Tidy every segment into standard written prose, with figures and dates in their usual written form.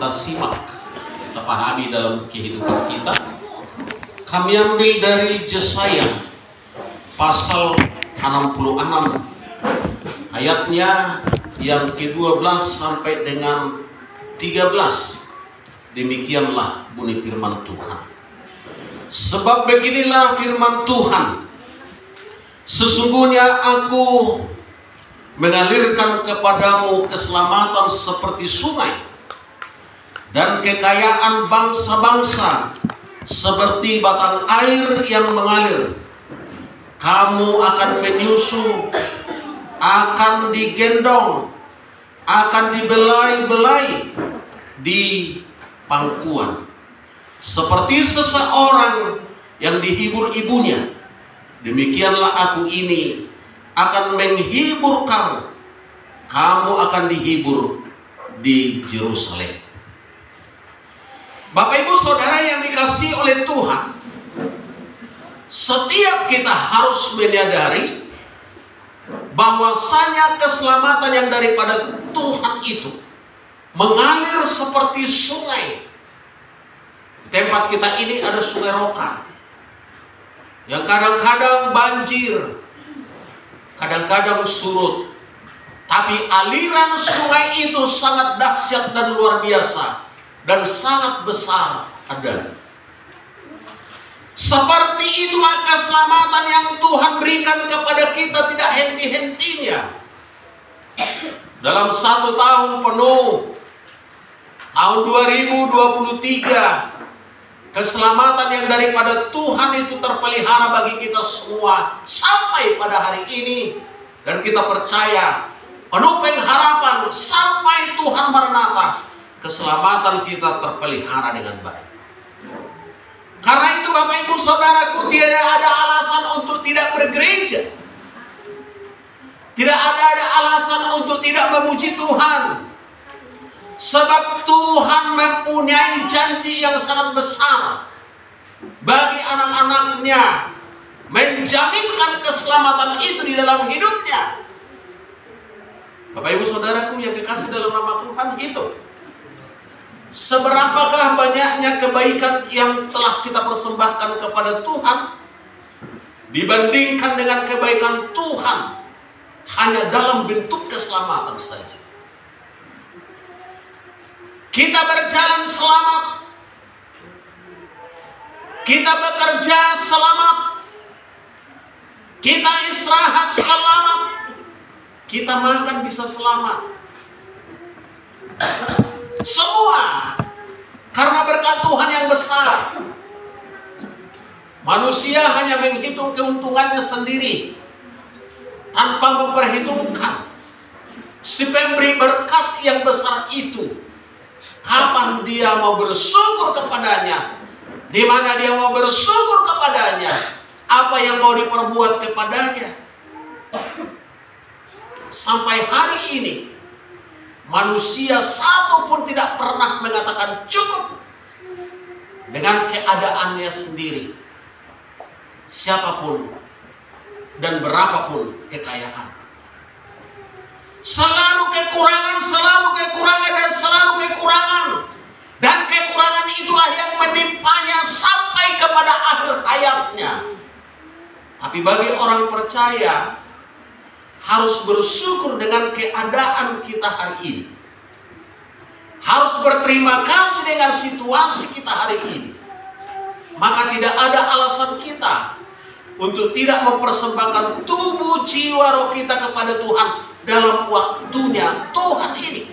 kita simak, kita pahami dalam kehidupan kita. Kami ambil dari Yesaya pasal 66 ayatnya yang ke-12 sampai dengan 13. Demikianlah bunyi firman Tuhan. Sebab beginilah firman Tuhan, sesungguhnya aku mengalirkan kepadamu keselamatan seperti sungai, dan kekayaan bangsa-bangsa seperti batang air yang mengalir. Kamu akan menyusu, akan digendong, akan dibelai-belai di pangkuan, seperti seseorang yang dihibur ibunya. Demikianlah aku ini akan menghibur kamu. Kamu akan dihibur di Yerusalem. Bapak Ibu Saudara yang dikasihi oleh Tuhan, setiap kita harus menyadari bahwasanya keselamatan yang daripada Tuhan itu mengalir seperti sungai. Di tempat kita ini ada Sungai Rokan yang kadang-kadang banjir, kadang-kadang surut. Tapi aliran sungai itu sangat dahsyat dan luar biasa dan sangat besar ada. Seperti itulah keselamatan yang Tuhan berikan kepada kita, tidak henti-hentinya. Dalam 1 tahun penuh, tahun 2023, keselamatan yang daripada Tuhan itu terpelihara bagi kita semua sampai pada hari ini. Dan kita percaya, penuh pengharapan sampai Tuhan Maranatha, keselamatan kita terpelihara dengan baik. Karena itu Bapak Ibu Saudaraku, tidak ada alasan untuk tidak bergereja. Tidak ada alasan untuk tidak memuji Tuhan. Sebab Tuhan mempunyai janji yang sangat besar bagi anak-anaknya, menjaminkan keselamatan itu di dalam hidupnya. Bapak Ibu Saudaraku yang dikasih dalam nama Tuhan, itu seberapakah banyaknya kebaikan yang telah kita persembahkan kepada Tuhan dibandingkan dengan kebaikan Tuhan hanya dalam bentuk keselamatan saja. Kita berjalan selamat, kita bekerja selamat, kita istirahat selamat, kita makan bisa selamat. Semua karena berkat Tuhan yang besar. Manusia hanya menghitung keuntungannya sendiri tanpa memperhitungkan si pemberi berkat yang besar itu, kapan dia mau bersyukur kepadanya, di mana dia mau bersyukur kepadanya, apa yang mau diperbuat kepadanya. Sampai hari ini manusia satu pun tidak pernah mengatakan cukup dengan keadaannya sendiri, siapapun dan berapapun kekayaan. Selalu kekurangan, dan selalu kekurangan. Dan kekurangan itulah yang menimpanya sampai kepada akhir hayatnya. Tapi bagi orang percaya, harus bersyukur dengan keadaan kita hari ini. Harus berterima kasih dengan situasi kita hari ini. Maka tidak ada alasan kita untuk tidak mempersembahkan tubuh, jiwa, roh kita kepada Tuhan dalam waktunya Tuhan ini.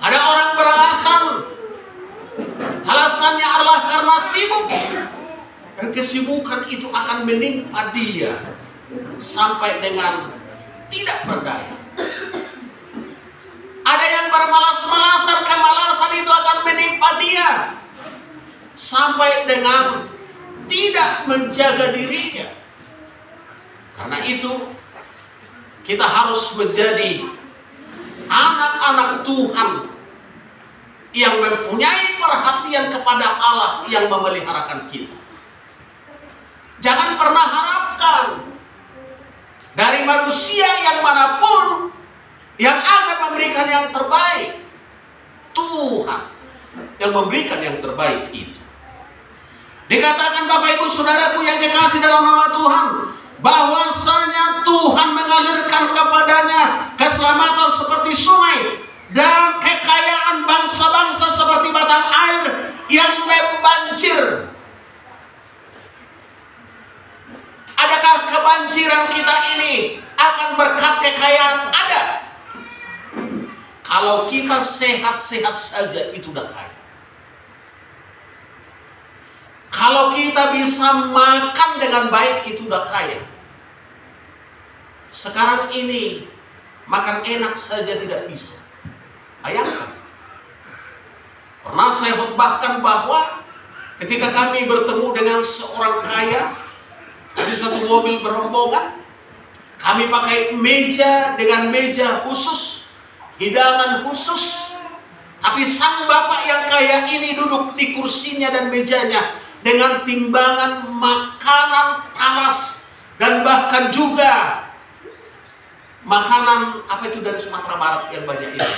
Ada orang beralasan, alasannya adalah karena sibuk. Dan kesibukan itu akan menimpa dia sampai dengan tidak berdaya. Ada yang bermalas-malasan, kemalasan itu akan menimpa dia sampai dengan tidak menjaga dirinya. Karena itu kita harus menjadi anak-anak Tuhan yang mempunyai perhatian kepada Allah yang memeliharakan kita. Jangan pernah harapkan dari manusia yang manapun yang akan memberikan yang terbaik. Tuhan yang memberikan yang terbaik itu. Dikatakan Bapak Ibu Saudaraku yang dikasih dalam nama Tuhan, bahwasanya Tuhan mengalirkan kepadanya keselamatan seperti sungai dan kekayaan bangsa-bangsa seperti batang air yang membanjir. Adakah kebanjiran kita ini akan berkat kekayaan? Ada. Kalau kita sehat-sehat saja itu udah kaya. Kalau kita bisa makan dengan baik itu udah kaya. Sekarang ini makan enak saja tidak bisa. Bayangkan. Pernah saya khotbahkan bahwa ketika kami bertemu dengan seorang kaya di satu mobil berombongan, kami pakai meja dengan meja khusus, hidangan khusus. Tapi sang bapak yang kaya ini duduk di kursinya dan mejanya dengan timbangan makanan talas dan bahkan juga makanan apa itu dari Sumatera Barat yang banyak itu.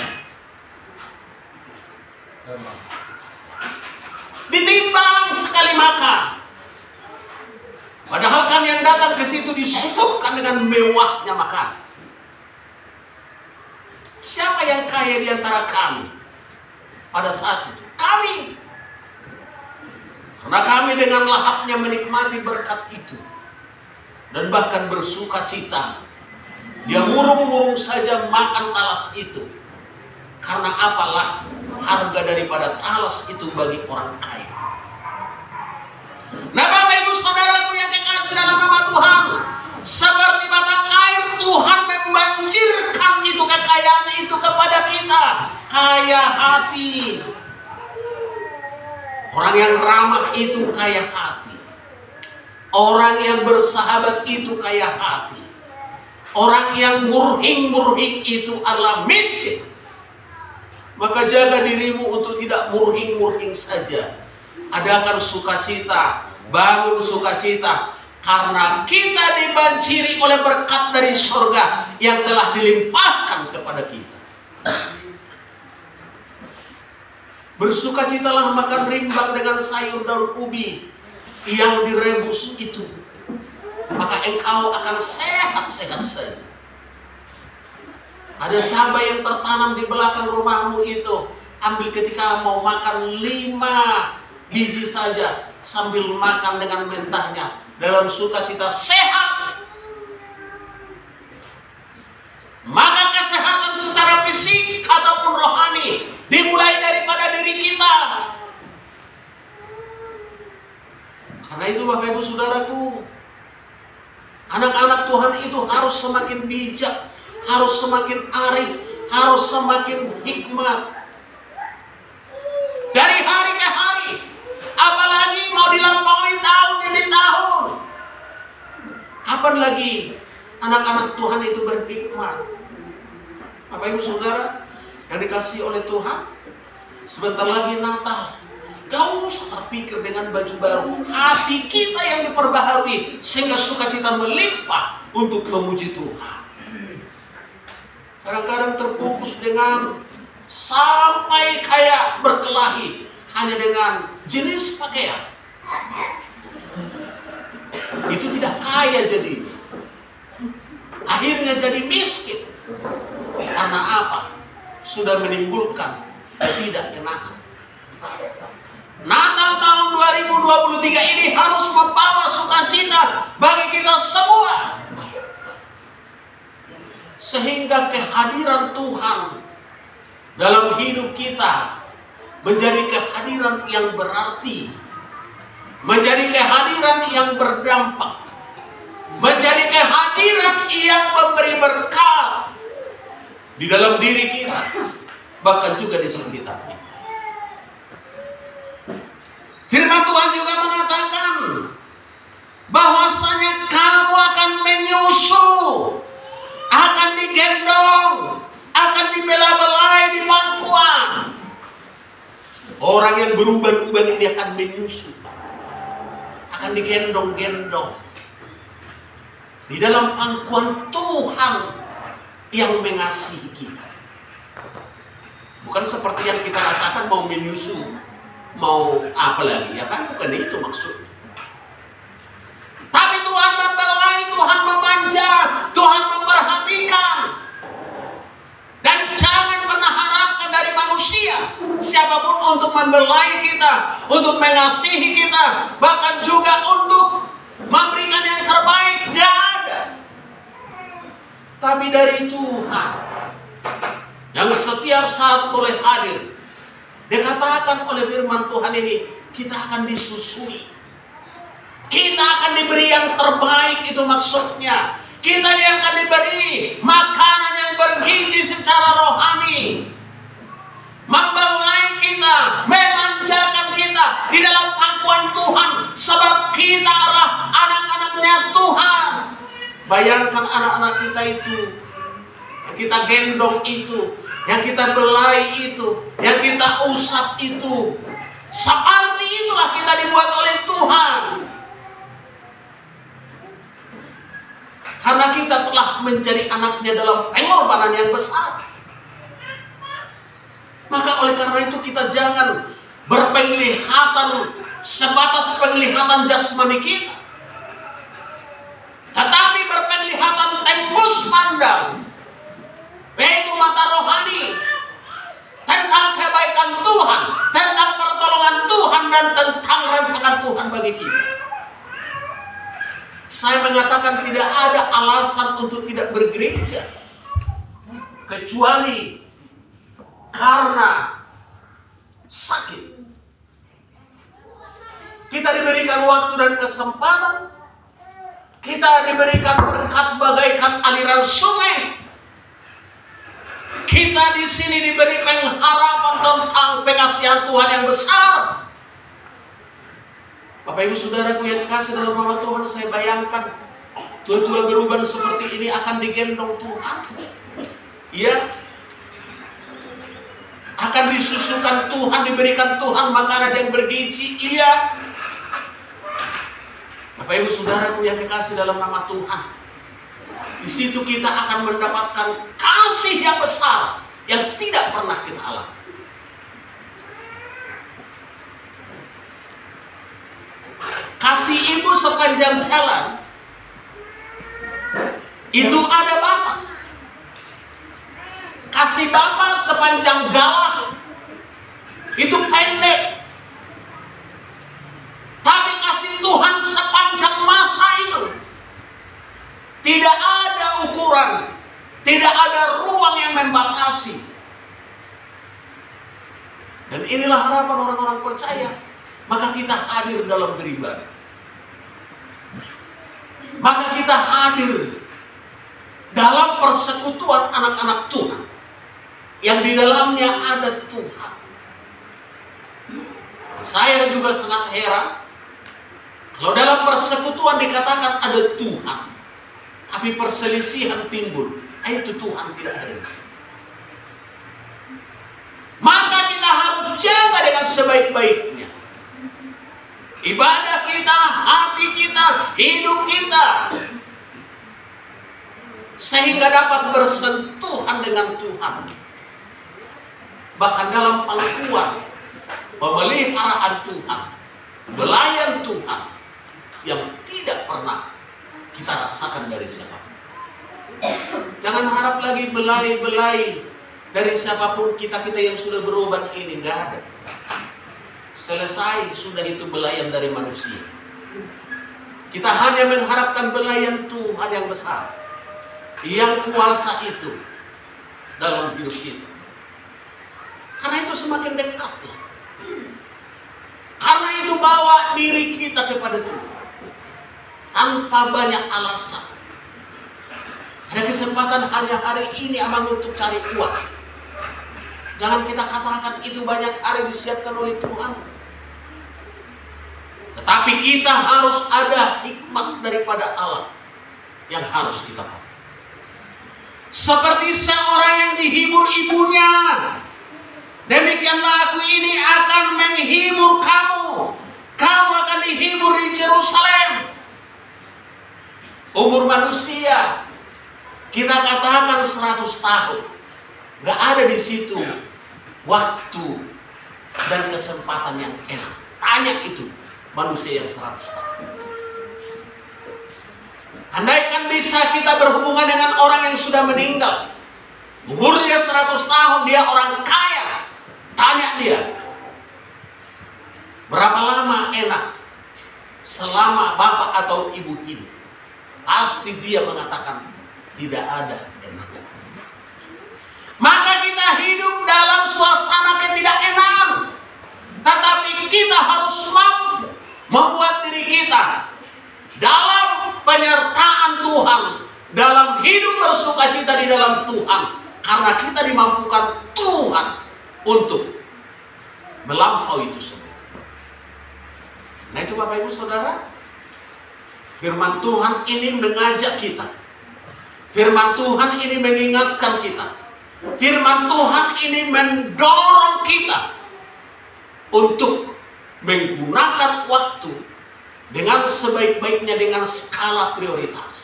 Ditimbang sekali makan. Padahal kami yang datang ke situ disuguhkan dengan mewahnya makan. Siapa yang kaya di antara kami pada saat itu? Kami. Karena kami dengan lahapnya menikmati berkat itu. Dan bahkan bersuka cita. Dia murung-murung saja makan talas itu. Karena apalah harga daripada talas itu bagi orang kaya. Nah Bapak Ibu Saudaraku yang dikasih dalam nama Tuhan, seperti batang air Tuhan membanjirkan itu kekayaan itu kepada kita. Kaya hati. Orang yang ramah itu kaya hati. Orang yang bersahabat itu kaya hati. Orang yang murhing-murhing itu adalah miskin. Maka jaga dirimu untuk tidak murhing-murhing saja. Adakan sukacita, bangun sukacita. Karena kita dibanjiri oleh berkat dari surga yang telah dilimpahkan kepada kita. Bersukacitalah makan rimbang dengan sayur daun ubi yang direbus itu. Maka engkau akan sehat-sehat saja. Ada cabai yang tertanam di belakang rumahmu itu. Ambil ketika mau makan 5 biji saja. Sambil makan dengan mentahnya. Dalam sukacita sehat. Maka kesehatan secara fisik ataupun rohani dimulai daripada diri kita. Karena itu Bapak Ibu Saudaraku, anak-anak Tuhan itu harus semakin bijak, harus semakin arif, harus semakin hikmat. Dari hari ke hari, apalagi mau dilampaui tahun demi tahun. Kapan lagi anak-anak Tuhan itu berhikmat? Bapak Ibu Saudara yang dikasihi oleh Tuhan, sebentar lagi Natal. Gak usah terpikir dengan baju baru. Hati kita yang diperbaharui sehingga sukacita melimpah untuk memuji Tuhan. Kadang-kadang terfokus dengan sampai kayak berkelahi hanya dengan jenis pakaian. Itu tidak kaya jadi. Akhirnya jadi miskin. Karena apa? Sudah menimbulkan ketidaknyenangan. Natal tahun 2023 ini harus membawa sukacita bagi kita semua. Sehingga kehadiran Tuhan dalam hidup kita menjadi kehadiran yang berarti, menjadi kehadiran yang berdampak, menjadi kehadiran yang memberi berkat di dalam diri kita, bahkan juga di sekitar kita. Firman Tuhan juga mengatakan bahwasanya kamu akan menyusul, akan digendong, akan dibela-belai di pangkuan. Orang yang beruban-uban ini akan menyusul, akan digendong-gendong di dalam pangkuan Tuhan yang mengasihi kita. Bukan seperti yang kita rasakan mau menyusu, mau apa lagi, ya kan? Bukan itu maksudnya. Tapi Tuhan membelai, Tuhan memanja, Tuhan memperhatikan. Dan jangan pernah harapkan dari manusia siapapun untuk membelai kita, untuk mengasihi kita, bahkan juga untuk memberikan yang terbaik. Tidak ada. Tapi dari Tuhan yang setiap saat boleh hadir. Dikatakan oleh firman Tuhan ini, kita akan disusui. Kita akan diberi yang terbaik, itu maksudnya. Kita akan diberi makanan yang bergizi secara rohani. Membelai kita, memanjakan kita di dalam pangkuan Tuhan. Sebab kita adalah anak-anaknya Tuhan. Bayangkan anak-anak kita itu, yang kita gendong itu, yang kita belai itu, yang kita usap itu. Seperti itulah kita dibuat oleh Tuhan. Karena kita telah menjadi anaknya dalam pengorbanan yang besar. Maka oleh karena itu kita jangan berpenglihatan sebatas penglihatan jasmani kita. Tetapi berpenglihatan tembus pandang, yaitu mata rohani, tentang kebaikan Tuhan, tentang pertolongan Tuhan, dan tentang rancangan Tuhan bagi kita. Saya mengatakan tidak ada alasan untuk tidak bergereja, kecuali karena sakit. Kita diberikan waktu dan kesempatan, kita diberikan berkat bagaikan aliran sungai. Kita di sini diberi pengharapan tentang pengasihan Tuhan yang besar. Bapak Ibu Saudaraku yang dikasih dalam nama Tuhan, saya bayangkan tua-tua beruban seperti ini akan digendong Tuhan. Iya. Akan disusukan Tuhan, diberikan Tuhan makanan yang bergizi. Iya. Bapak Ibu Saudaraku yang dikasih dalam nama Tuhan, di situ kita akan mendapatkan kasih yang besar yang tidak pernah kita alami. Kasih ibu sepanjang jalan itu ada batas. Kasih bapak sepanjang galah itu pendek. Tapi kasih Tuhan sepanjang masa itu tidak ada ukuran, tidak ada ruang yang membatasi. Dan inilah harapan orang-orang percaya. Maka kita hadir dalam beribadah. Maka kita hadir dalam persekutuan anak-anak Tuhan, yang di dalamnya ada Tuhan. Saya juga sangat heran kalau dalam persekutuan dikatakan ada Tuhan, tapi perselisihan timbul. Itu Tuhan tidak ada di sini. Maka kita harus jaga dengan sebaik-baiknya ibadah kita, hati kita, hidup kita, sehingga dapat bersentuhan dengan Tuhan. Bahkan dalam pangkuan pemeliharaan Tuhan, belayan Tuhan yang tidak pernah kita rasakan dari siapapun. Jangan harap lagi belai-belai dari siapapun. Kita yang sudah berubah ini nggak ada. Selesai sudah itu belayan dari manusia. Kita hanya mengharapkan belayan Tuhan yang besar, yang kuasa itu dalam hidup kita. Karena itu semakin dekatlah. Karena itu bawa diri kita kepada Tuhan tanpa banyak alasan. Ada kesempatan hanya hari ini abang untuk cari uang. Jangan kita katakan itu banyak hari disiapkan oleh Tuhan. Tetapi kita harus ada hikmat daripada Allah yang harus kita pakai. Seperti seorang yang dihibur ibunya, demikianlah aku ini akan menghibur kamu. Kamu akan dihibur di Yerusalem. Umur manusia kita katakan 100 tahun. Gak ada di situ waktu dan kesempatan yang enak. Tanya itu manusia yang 100 tahun. Andaikan bisa kita berhubungan dengan orang yang sudah meninggal, umurnya 100 tahun, dia orang kaya, tanya dia, berapa lama enak selama bapak atau ibu hidup? Pasti dia mengatakan tidak ada enak. Maka kita hidup dalam suasana ketidakenakan, tetapi kita harus mampu membuat diri kita dalam penyertaan Tuhan, dalam hidup bersukacita di dalam Tuhan, karena kita dimampukan Tuhan untuk melampaui itu semua. Nah itu Bapak Ibu Saudara, firman Tuhan ini mengajak kita, firman Tuhan ini mengingatkan kita, firman Tuhan ini mendorong kita untuk menggunakan waktu dengan sebaik-baiknya, dengan skala prioritas.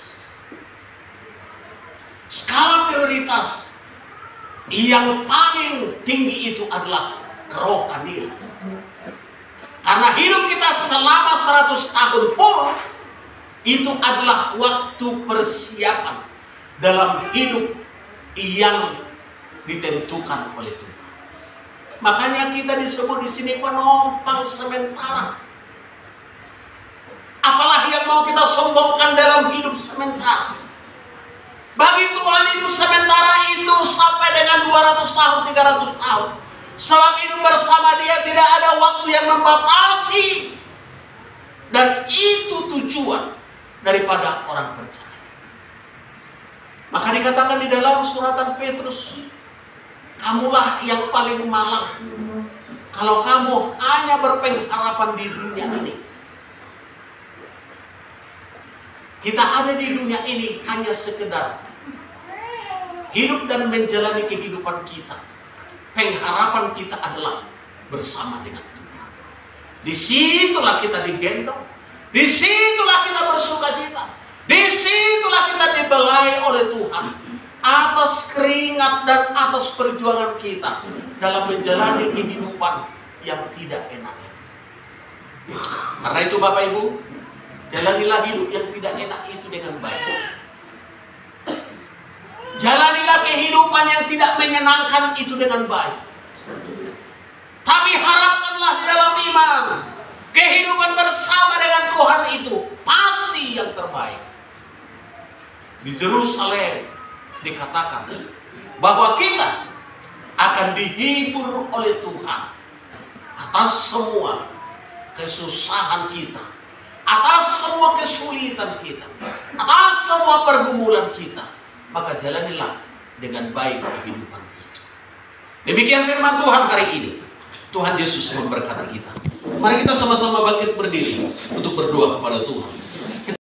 Skala prioritas yang paling tinggi itu adalah kerohanian. Karena hidup kita selama 100 tahun pun itu adalah waktu persiapan dalam hidup yang ditentukan oleh Tuhan. Makanya kita disebut di sini penumpang sementara. Apalah yang mau kita sombongkan dalam hidup sementara. Bagi Tuhan hidup sementara itu sampai dengan 200 tahun, 300 tahun. Sebab hidup bersama Dia tidak ada waktu yang membatasi. Dan itu tujuan daripada orang percaya. Maka dikatakan di dalam suratan Petrus, kamulah yang paling malang kalau kamu hanya berpengharapan di dunia ini. Kita ada di dunia ini hanya sekedar hidup dan menjalani kehidupan kita. Pengharapan kita adalah bersama dengan Tuhan. Disitulah kita digendong, disitulah kita bersukacita, disitulah kita dibelai oleh Tuhan atas keringat dan atas perjuangan kita dalam menjalani kehidupan yang tidak enak. Karena itu Bapak Ibu, jalanilah hidup yang tidak enak itu dengan baik. Jalanilah kehidupan yang tidak menyenangkan itu dengan baik. Tapi harapkanlah di dalam iman, kehidupan bersama dengan Tuhan itu pasti yang terbaik. Di Yerusalem dikatakan bahwa kita akan dihibur oleh Tuhan atas semua kesusahan kita, atas semua kesulitan kita, atas semua pergumulan kita. Maka jalanilah dengan baik kehidupan itu. Demikian firman Tuhan hari ini. Tuhan Yesus memberkati kita. Mari kita sama-sama bangkit berdiri untuk berdoa kepada Tuhan.